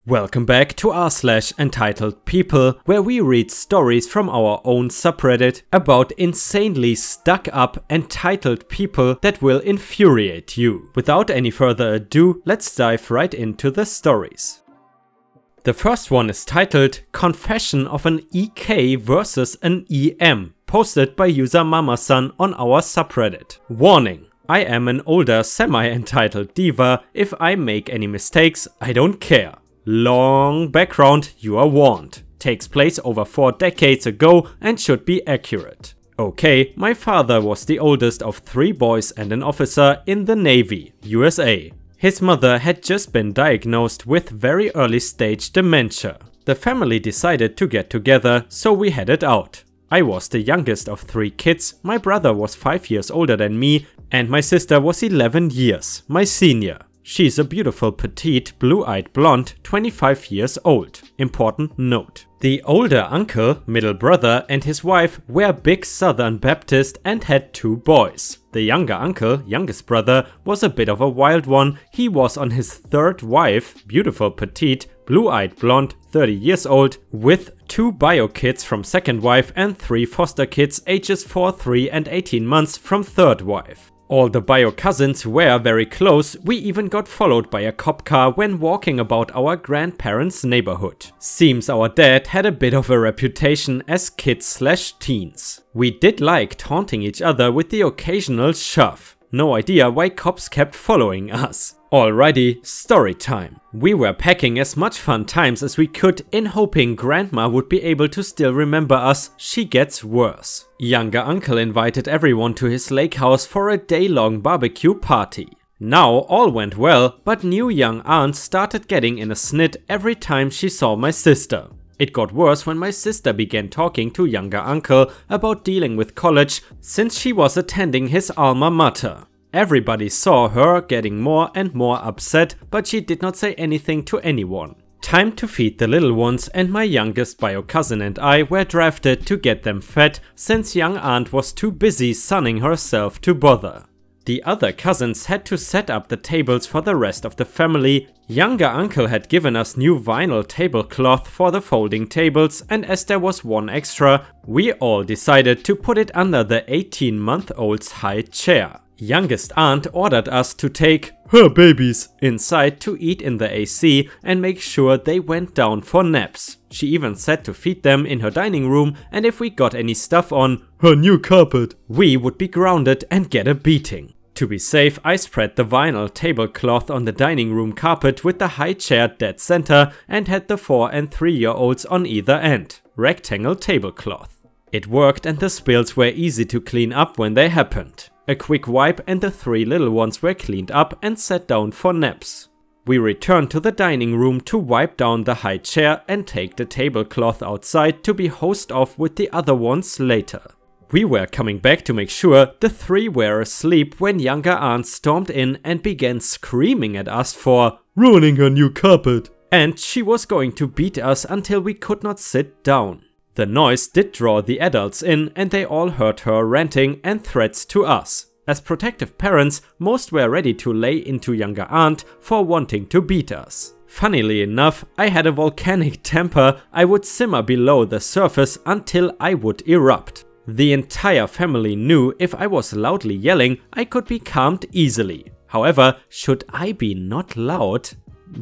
Welcome back to r/EntitledPeople, where we read stories from our own subreddit about insanely stuck-up entitled people that will infuriate you. Without any further ado, let's dive right into the stories. The first one is titled Confession of an EK versus an EM, posted by user Mama-san on our subreddit. Warning: I am an older semi-entitled diva. If I make any mistakes, I don't care. Long background, you are warned. Takes place over 4 decades ago and should be accurate. Okay, my father was the oldest of 3 boys and an officer in the Navy, USA. His mother had just been diagnosed with very early stage dementia. The family decided to get together, so we headed out. I was the youngest of 3 kids, my brother was 5 years older than me, and my sister was 11 years, my senior. She's a beautiful petite, blue-eyed blonde, 25 years old. Important note. The older uncle, middle brother, and his wife were big Southern Baptist and had 2 boys. The younger uncle, youngest brother, was a bit of a wild one. He was on his 3rd wife, beautiful petite, blue-eyed blonde, 30 years old, with 2 bio kids from 2nd wife and 3 foster kids ages 4, 3 and 18 months from 3rd wife. All the bio cousins were very close. We even got followed by a cop car when walking about our grandparents' neighborhood. Seems our dad had a bit of a reputation as kids/teens. We did like taunting each other with the occasional shove. No idea why cops kept following us. Alrighty, story time. We were packing as much fun times as we could in hoping grandma would be able to still remember us. She gets worse. Younger uncle invited everyone to his lake house for a day-long barbecue party. Now all went well, but new young aunt started getting in a snit every time she saw my sister. It got worse when my sister began talking to younger uncle about dealing with college since she was attending his alma mater. Everybody saw her getting more and more upset, but she did not say anything to anyone. Time to feed the little ones, and my youngest bio cousin and I were drafted to get them fed since young aunt was too busy sunning herself to bother. The other cousins had to set up the tables for the rest of the family. Younger uncle had given us new vinyl tablecloth for the folding tables, and as there was 1 extra, we all decided to put it under the 18-month-old's high chair. Youngest aunt ordered us to take her babies inside to eat in the AC and make sure they went down for naps. She even said to feed them in her dining room, and if we got any stuff on her new carpet, we would be grounded and get a beating. To be safe, I spread the vinyl tablecloth on the dining room carpet with the high chair dead center and had the 4 and 3-year-olds on either end. Rectangle tablecloth. It worked, and the spills were easy to clean up when they happened. A quick wipe and the 3 little ones were cleaned up and sat down for naps. We returned to the dining room to wipe down the high chair and take the tablecloth outside to be hosed off with the other ones later. We were coming back to make sure the 3 were asleep when younger aunt stormed in and began screaming at us for ruining her new carpet, and she was going to beat us until we could not sit down. The noise did draw the adults in, and they all heard her ranting and threats to us. As protective parents, most were ready to lay into younger aunt for wanting to beat us. Funnily enough, I had a volcanic temper. I would simmer below the surface until I would erupt. The entire family knew if I was loudly yelling, I could be calmed easily. However, should I be not loud?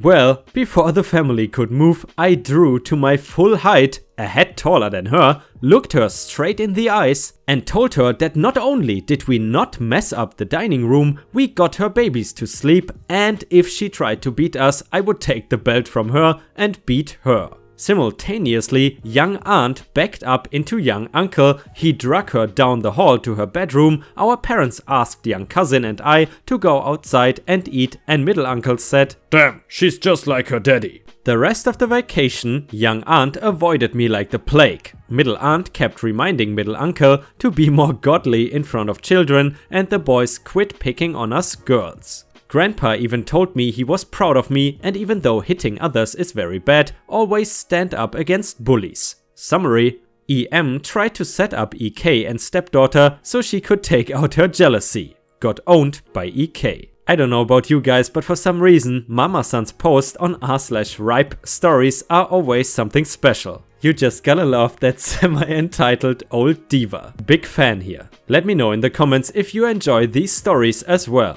Well, before the family could move, I drew to my full height, a head taller than her, looked her straight in the eyes, and told her that not only did we not mess up the dining room, we got her babies to sleep, and if she tried to beat us, I would take the belt from her and beat her. Simultaneously, young aunt backed up into young uncle. He dragged her down the hall to her bedroom. Our parents asked young cousin and I to go outside and eat, and middle uncle said, "Damn, she's just like her daddy." The rest of the vacation, young aunt avoided me like the plague. Middle aunt kept reminding middle uncle to be more godly in front of children, and the boys quit picking on us girls. Grandpa even told me he was proud of me, and even though hitting others is very bad, always stand up against bullies. Summary: EM tried to set up EK and stepdaughter so she could take out her jealousy. Got owned by EK. I don't know about you guys, but for some reason, Mama-san's posts on r/ripe stories are always something special. You just gotta love that semi-entitled old diva. Big fan here. Let me know in the comments if you enjoy these stories as well.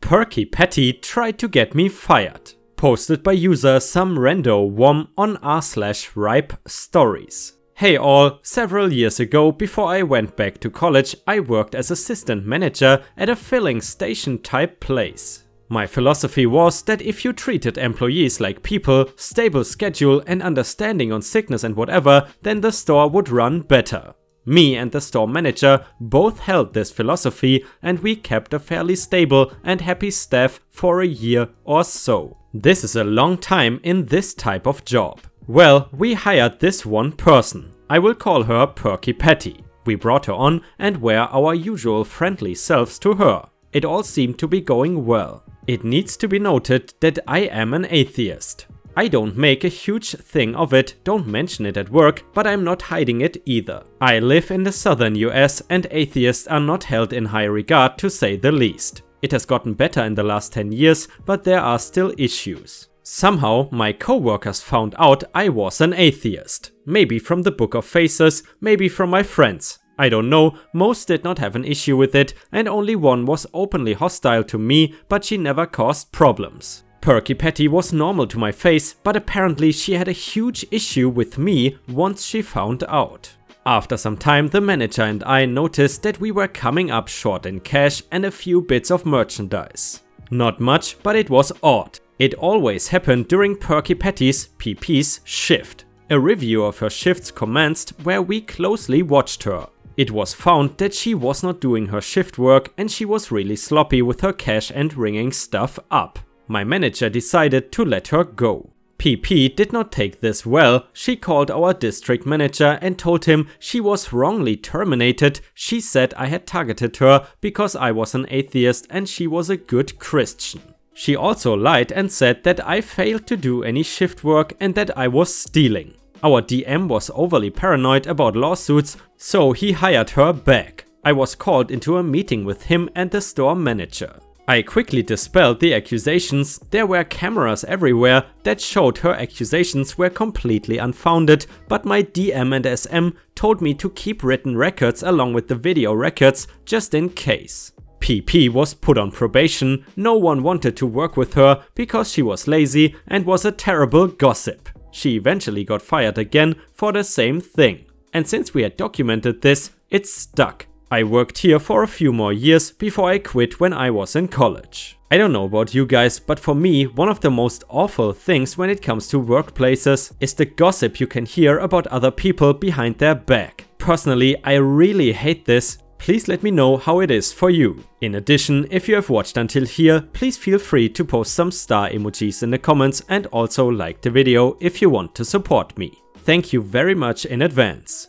Perky Patty tried to get me fired. Posted by user some rando wom on r/ripe stories. Hey all, several years ago, before I went back to college, I worked as assistant manager at a filling station type place. My philosophy was that if you treated employees like people, stable schedule and understanding on sickness and whatever, then the store would run better. Me and the store manager both held this philosophy and we kept a fairly stable and happy staff for a year or so. This is a long time in this type of job. Well, we hired this one person. I will call her Perky Patty. We brought her on and were our usual friendly selves to her. It all seemed to be going well. It needs to be noted that I am an atheist. I don't make a huge thing of it, don't mention it at work, but I'm not hiding it either. I live in the southern US and atheists are not held in high regard, to say the least. It has gotten better in the last 10 years, but there are still issues. Somehow my co-workers found out I was an atheist. Maybe from the Book of Faces, maybe from my friends. I don't know, most did not have an issue with it and only one was openly hostile to me, but she never caused problems. Perky Patty was normal to my face, but apparently she had a huge issue with me once she found out. After some time, the manager and I noticed that we were coming up short in cash and a few bits of merchandise. Not much, but it was odd. It always happened during Perky Patty's PP's shift. A review of her shifts commenced where we closely watched her. It was found that she was not doing her shift work and she was really sloppy with her cash and ringing stuff up. My manager decided to let her go. PP did not take this well. She called our district manager and told him she was wrongly terminated. She said I had targeted her because I was an atheist and she was a good Christian. She also lied and said that I failed to do any shift work and that I was stealing. Our DM was overly paranoid about lawsuits, so he hired her back. I was called into a meeting with him and the store manager. I quickly dispelled the accusations. There were cameras everywhere that showed her accusations were completely unfounded, but my DM and SM told me to keep written records along with the video records just in case. PP was put on probation. No one wanted to work with her because she was lazy and was a terrible gossip. She eventually got fired again for the same thing. And since we had documented this, it stuck. I worked here for a few more years before I quit when I was in college. I don't know about you guys, but for me, one of the most awful things when it comes to workplaces is the gossip you can hear about other people behind their back. Personally, I really hate this. Please let me know how it is for you. In addition, if you have watched until here, please feel free to post some star emojis in the comments and also like the video if you want to support me. Thank you very much in advance.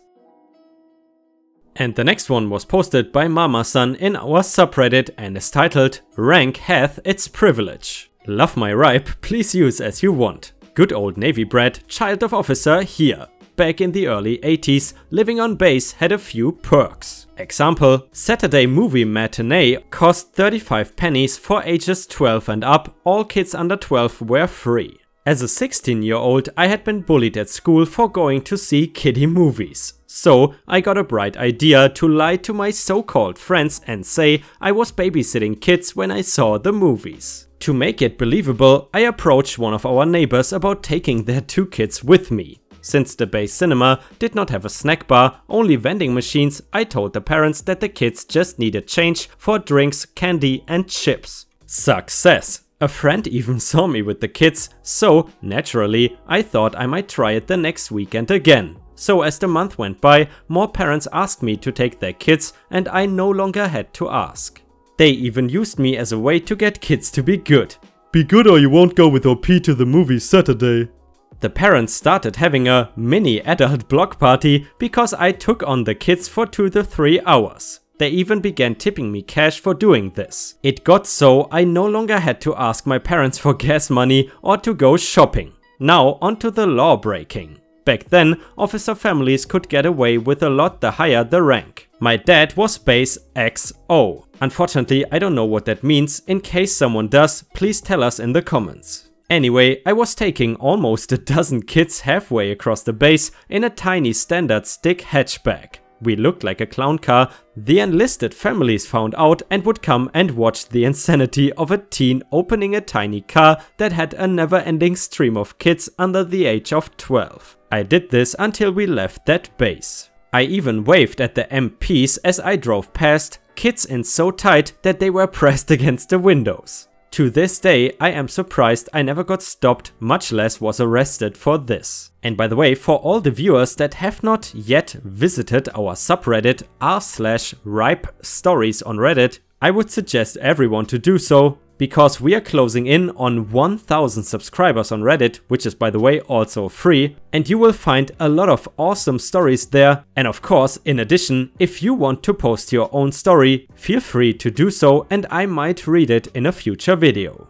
And the next one was posted by Mama-san in our subreddit and is titled "Rank Hath Its Privilege." Love my ripe, please use as you want. Good old Navy bred, child of officer here. Back in the early 80s, living on base had a few perks. Example, Saturday movie matinee cost 35 pennies for ages 12 and up, all kids under 12 were free. As a 16-year-old, I had been bullied at school for going to see kiddie movies. So I got a bright idea to lie to my so-called friends and say I was babysitting kids when I saw the movies. To make it believable, I approached one of our neighbors about taking their 2 kids with me. Since the base cinema did not have a snack bar, only vending machines, I told the parents that the kids just needed change for drinks, candy and chips. Success! A friend even saw me with the kids, so naturally I thought I might try it the next weekend again. So as the month went by, more parents asked me to take their kids and I no longer had to ask. They even used me as a way to get kids to be good. Be good or you won't go with OP to the movie Saturday. The parents started having a mini adult block party because I took on the kids for 2 to 3 hours. They even began tipping me cash for doing this. It got so I no longer had to ask my parents for gas money or to go shopping. Now onto the law breaking. Back then, officer families could get away with a lot the higher the rank. My dad was base XO. Unfortunately, I don't know what that means. In case someone does, please tell us in the comments. Anyway, I was taking almost a dozen kids halfway across the base in a tiny standard stick hatchback. We looked like a clown car. The enlisted families found out and would come and watch the insanity of a teen opening a tiny car that had a never-ending stream of kids under the age of 12. I did this until we left that base. I even waved at the MPs as I drove past, kids in so tight that they were pressed against the windows. To this day, I am surprised I never got stopped, much less was arrested for this. And by the way, for all the viewers that have not yet visited our subreddit r/ripe stories on Reddit, I would suggest everyone to do so, because we are closing in on 1000 subscribers on Reddit, which is by the way also free, and you will find a lot of awesome stories there. And of course, in addition, if you want to post your own story, feel free to do so and I might read it in a future video.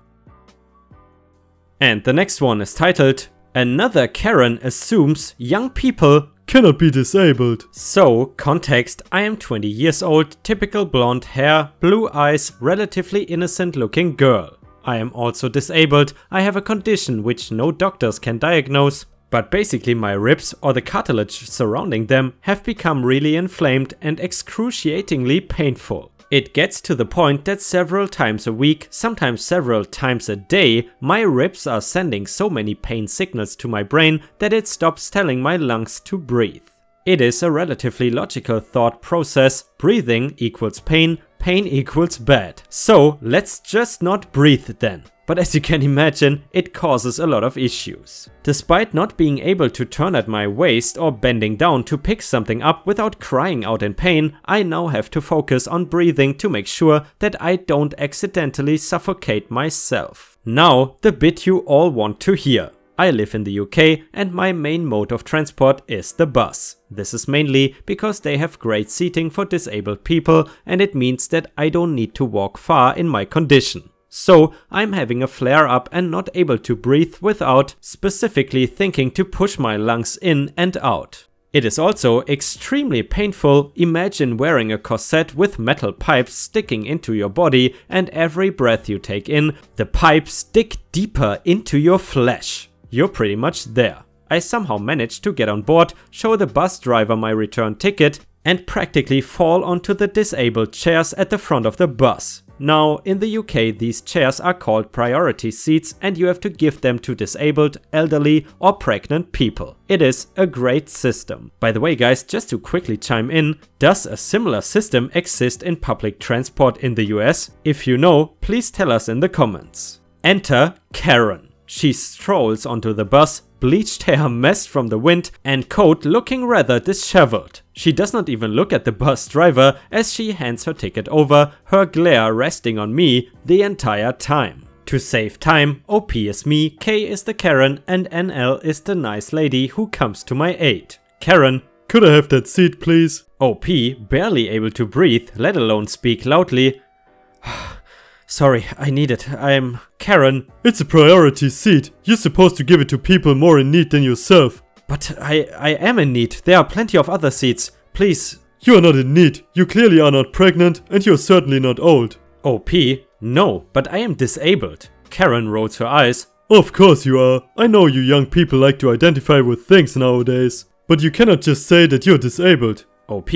And the next one is titled, "Another Karen assumes young people cannot be disabled." So, context, I am 20 years old, typical blonde hair, blue eyes, relatively innocent looking girl. I am also disabled. I have a condition which no doctors can diagnose, but basically my ribs or the cartilage surrounding them have become really inflamed and excruciatingly painful. It gets to the point that several times a week, sometimes several times a day, my ribs are sending so many pain signals to my brain that it stops telling my lungs to breathe. It is a relatively logical thought process. Breathing equals pain, pain equals bad. So let's just not breathe then. But as you can imagine, it causes a lot of issues. Despite not being able to turn at my waist or bending down to pick something up without crying out in pain, I now have to focus on breathing to make sure that I don't accidentally suffocate myself. Now, the bit you all want to hear. I live in the UK and my main mode of transport is the bus. This is mainly because they have great seating for disabled people and it means that I don't need to walk far in my condition. So I'm having a flare up and not able to breathe without specifically thinking to push my lungs in and out. It is also extremely painful. Imagine wearing a corset with metal pipes sticking into your body and every breath you take in, the pipes dig deeper into your flesh. You're pretty much there. I somehow managed to get on board, show the bus driver my return ticket and practically fall onto the disabled chairs at the front of the bus. Now, in the UK, these chairs are called priority seats and you have to give them to disabled, elderly or pregnant people. It is a great system. By the way guys, just to quickly chime in, does a similar system exist in public transport in the US? If you know, please tell us in the comments. Enter Karen. She strolls onto the bus, bleached hair messed from the wind and coat looking rather disheveled. She does not even look at the bus driver as she hands her ticket over, her glare resting on me the entire time. To save time, OP is me, K is the Karen and NL is the nice lady who comes to my aid. Karen, could I have that seat please? OP, barely able to breathe, let alone speak loudly. Sorry, I need it. I'm Karen. It's a priority seat. You're supposed to give it to people more in need than yourself. But I am in need. There are plenty of other seats. Please. You are not in need. You clearly are not pregnant and you're certainly not old. OP? No, but I am disabled. Karen rolls her eyes. Of course you are. I know you young people like to identify with things nowadays. But you cannot just say that you're disabled. OP?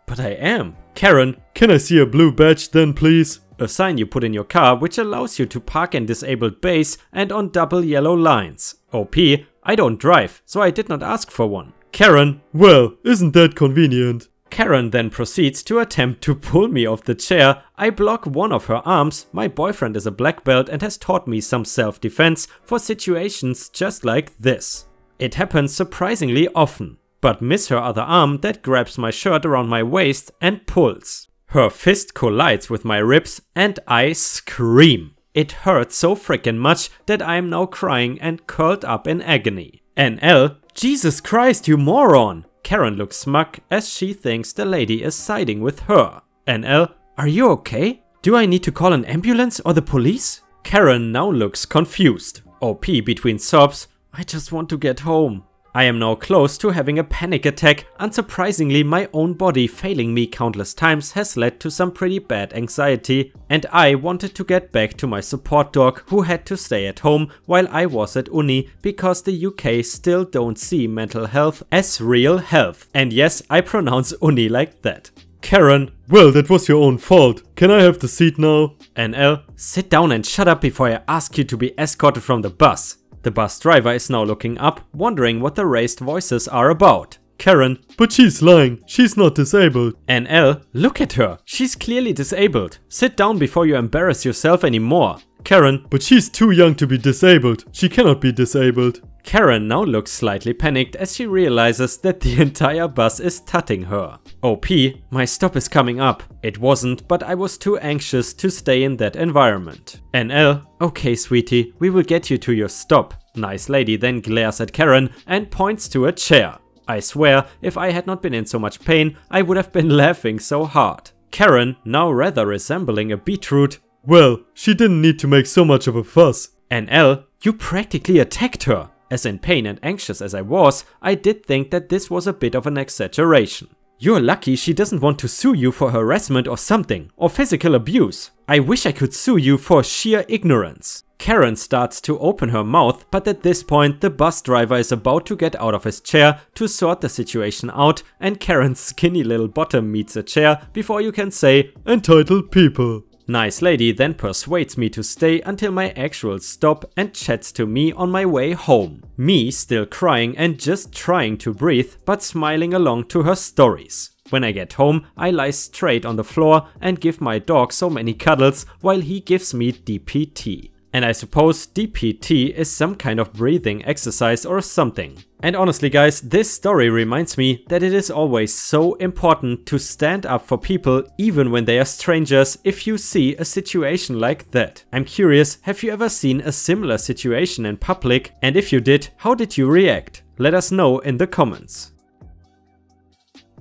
But I am. Karen, can I see a blue badge then please? A sign you put in your car which allows you to park in disabled bays and on double yellow lines. OP, I don't drive, so I did not ask for one. Karen, well, isn't that convenient? Karen then proceeds to attempt to pull me off the chair. I block one of her arms. My boyfriend is a black belt and has taught me some self-defense for situations just like this. It happens surprisingly often, but miss her other arm that grabs my shirt around my waist and pulls. Her fist collides with my ribs and I scream. It hurts so freaking much that I am now crying and curled up in agony. NL, Jesus Christ, you moron! Karen looks smug as she thinks the lady is siding with her. NL, are you okay? Do I need to call an ambulance or the police? Karen now looks confused. OP between sobs, I just want to get home. I am now close to having a panic attack. Unsurprisingly, my own body failing me countless times has led to some pretty bad anxiety, and I wanted to get back to my support dog who had to stay at home while I was at uni because the UK still don't see mental health as real health. And yes, I pronounce uni like that. Karen, well, that was your own fault. Can I have the seat now? NL, sit down and shut up before I ask you to be escorted from the bus. The bus driver is now looking up, wondering what the raised voices are about. Karen, but she's lying. She's not disabled. NL, look at her. She's clearly disabled. Sit down before you embarrass yourself anymore. Karen, but she's too young to be disabled. She cannot be disabled. Karen now looks slightly panicked as she realizes that the entire bus is tutting her. OP, my stop is coming up. It wasn't, but I was too anxious to stay in that environment. NL, okay sweetie, we will get you to your stop. Nice lady then glares at Karen and points to a chair. I swear, if I had not been in so much pain, I would have been laughing so hard. Karen, now rather resembling a beetroot. Well, she didn't need to make so much of a fuss. NL, you practically attacked her. As in pain and anxious as I was, I did think that this was a bit of an exaggeration. You're lucky she doesn't want to sue you for harassment or something, or physical abuse. I wish I could sue you for sheer ignorance. Karen starts to open her mouth, but at this point the bus driver is about to get out of his chair to sort the situation out, and Karen's skinny little bottom meets a chair before you can say, entitled people. Nice lady then persuades me to stay until my actual stop and chats to me on my way home. Me still crying and just trying to breathe, but smiling along to her stories. When I get home, I lie straight on the floor and give my dog so many cuddles while he gives me DPT. And I suppose DPT is some kind of breathing exercise or something. And honestly guys, this story reminds me that it is always so important to stand up for people even when they are strangers if you see a situation like that. I'm curious, have you ever seen a similar situation in public? And if you did, how did you react? Let us know in the comments.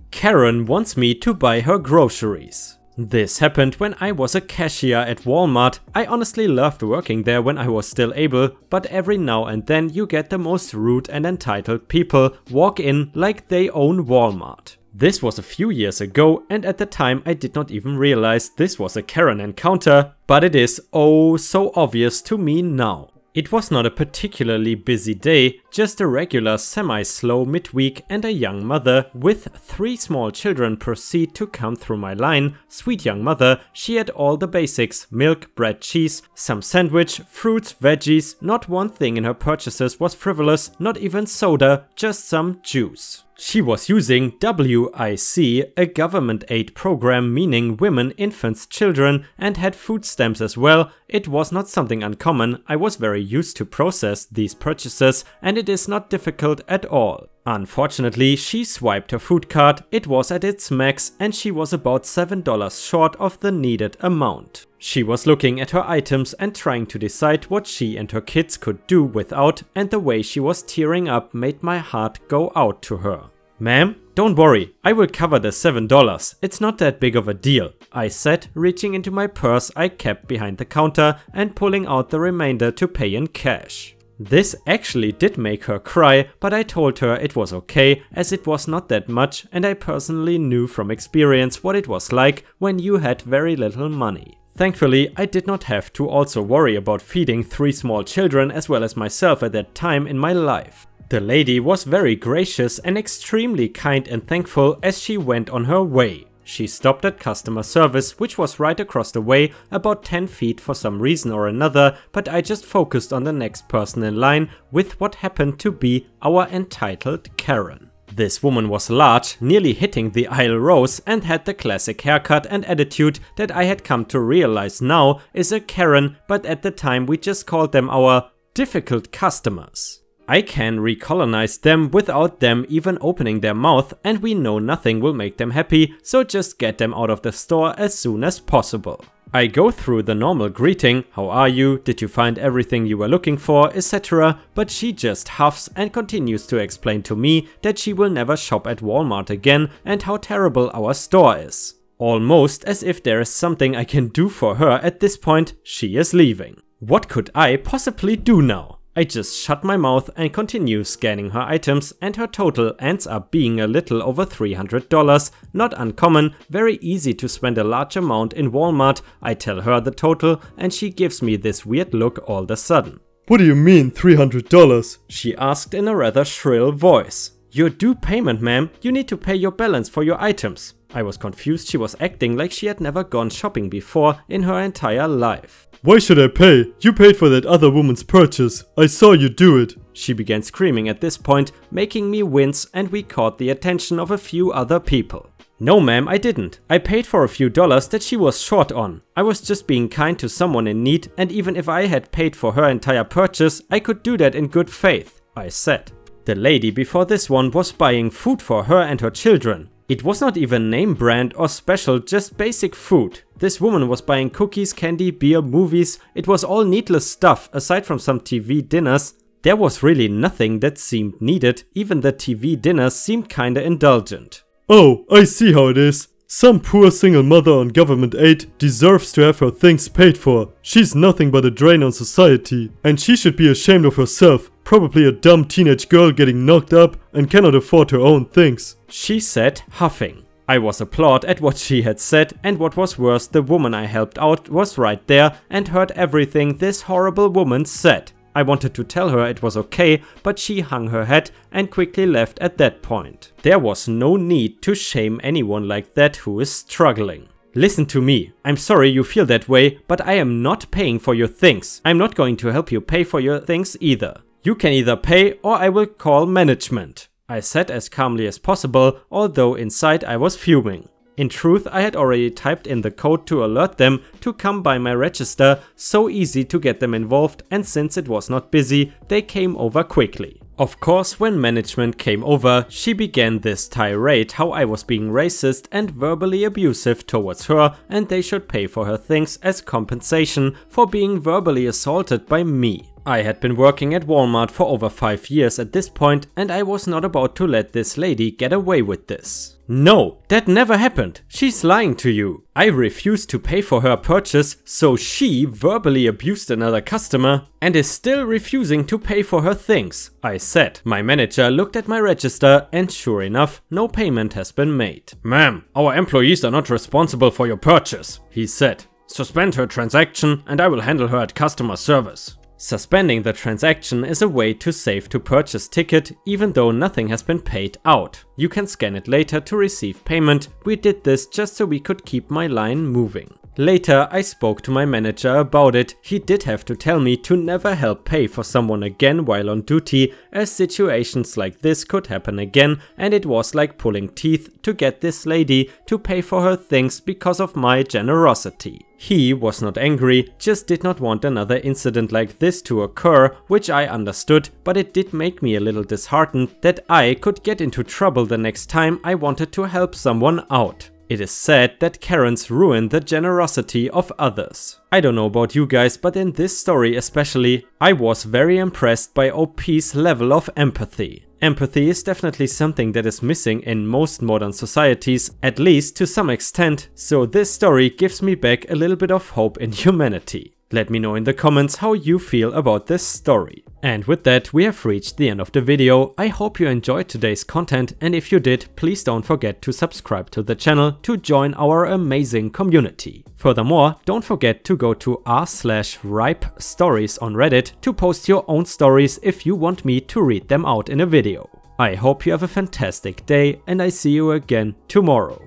Karen wants me to buy her groceries. This happened when I was a cashier at Walmart. I honestly loved working there when I was still able, but every now and then you get the most rude and entitled people walk in like they own Walmart. This was a few years ago, and at the time I did not even realize this was a Karen encounter, but it is oh so obvious to me now. It was not a particularly busy day, just a regular semi-slow midweek, and a young mother with 3 small children proceed to come through my line. Sweet young mother, she had all the basics: milk, bread, cheese, some sandwich, fruits, veggies. Not one thing in her purchases was frivolous, not even soda, just some juice. She was using WIC, a government aid program meaning women, infants, children, and had food stamps as well. It was not something uncommon. I was very used to process these purchases, and it is not difficult at all. Unfortunately, she swiped her food card, it was at its max, and she was about $7 short of the needed amount. She was looking at her items and trying to decide what she and her kids could do without, and the way she was tearing up made my heart go out to her. Ma'am, don't worry, I will cover the $7, it's not that big of a deal, I said, reaching into my purse I kept behind the counter and pulling out the remainder to pay in cash. This actually did make her cry, but I told her it was okay as it was not that much, and I personally knew from experience what it was like when you had very little money. Thankfully, I did not have to also worry about feeding 3 small children as well as myself at that time in my life. The lady was very gracious and extremely kind and thankful as she went on her way. She stopped at customer service, which was right across the way, about 10 feet for some reason or another, but I just focused on the next person in line with what happened to be our entitled Karen. This woman was large, nearly hitting the aisle rows, and had the classic haircut and attitude that I had come to realize now is a Karen, but at the time we just called them our difficult customers. I can recolonize them without them even opening their mouth, and we know nothing will make them happy, so just get them out of the store as soon as possible. I go through the normal greeting, how are you, did you find everything you were looking for, etc. But she just huffs and continues to explain to me that she will never shop at Walmart again and how terrible our store is. Almost as if there is something I can do for her at this point, she is leaving. What could I possibly do now? I just shut my mouth and continue scanning her items, and her total ends up being a little over $300. Not uncommon, very easy to spend a large amount in Walmart. I tell her the total and she gives me this weird look all of a sudden. "What do you mean $300? She asked in a rather shrill voice. "Your due payment, ma'am. You need to pay your balance for your items." I was confused. She was acting like she had never gone shopping before in her entire life. "Why should I pay? You paid for that other woman's purchase. I saw you do it." She began screaming at this point, making me wince, and we caught the attention of a few other people. "No ma'am, I didn't. I paid for a few dollars that she was short on. I was just being kind to someone in need, and even if I had paid for her entire purchase, I could do that in good faith," I said. The lady before this one was buying food for her and her children. It was not even name brand or special, just basic food. This woman was buying cookies, candy, beer, movies. It was all needless stuff aside from some TV dinners. There was really nothing that seemed needed. Even the TV dinners seemed kinda indulgent. "Oh, I see how it is. Some poor single mother on government aid deserves to have her things paid for. She's nothing but a drain on society, and she should be ashamed of herself. Probably a dumb teenage girl getting knocked up and cannot afford her own things," she said, huffing. I was applauded at what she had said, and what was worse, the woman I helped out was right there and heard everything this horrible woman said. I wanted to tell her it was okay, but she hung her head and quickly left at that point. There was no need to shame anyone like that who is struggling. "Listen to me. I'm sorry you feel that way, but I am not paying for your things. I'm not going to help you pay for your things either. You can either pay or I will call management," I said as calmly as possible, although inside I was fuming. In truth, I had already typed in the code to alert them to come by my register, so easy to get them involved, and since it was not busy, they came over quickly. Of course, when management came over, she began this tirade how I was being racist and verbally abusive towards her, and they should pay for her things as compensation for being verbally assaulted by me. I had been working at Walmart for over 5 years at this point, and I was not about to let this lady get away with this. "No, that never happened. She's lying to you. I refused to pay for her purchase, so she verbally abused another customer and is still refusing to pay for her things," I said. My manager looked at my register and sure enough, no payment has been made. "Ma'am, our employees are not responsible for your purchase," he said. "Suspend her transaction and I will handle her at customer service." Suspending the transaction is a way to save to purchase ticket even though nothing has been paid out. You can scan it later to receive payment. We did this just so we could keep my line moving. Later I spoke to my manager about it. He did have to tell me to never help pay for someone again while on duty, as situations like this could happen again, and it was like pulling teeth to get this lady to pay for her things because of my generosity. He was not angry, just did not want another incident like this to occur, which I understood, but it did make me a little disheartened that I could get into trouble the next time I wanted to help someone out. It is sad that Karens ruin the generosity of others. I don't know about you guys, but in this story especially, I was very impressed by OP's level of empathy. Empathy is definitely something that is missing in most modern societies, at least to some extent, so this story gives me back a little bit of hope in humanity. Let me know in the comments how you feel about this story. And with that, we have reached the end of the video. I hope you enjoyed today's content, and if you did, please don't forget to subscribe to the channel to join our amazing community. Furthermore, don't forget to go to r/ripestories on Reddit to post your own stories if you want me to read them out in a video. I hope you have a fantastic day, and I see you again tomorrow.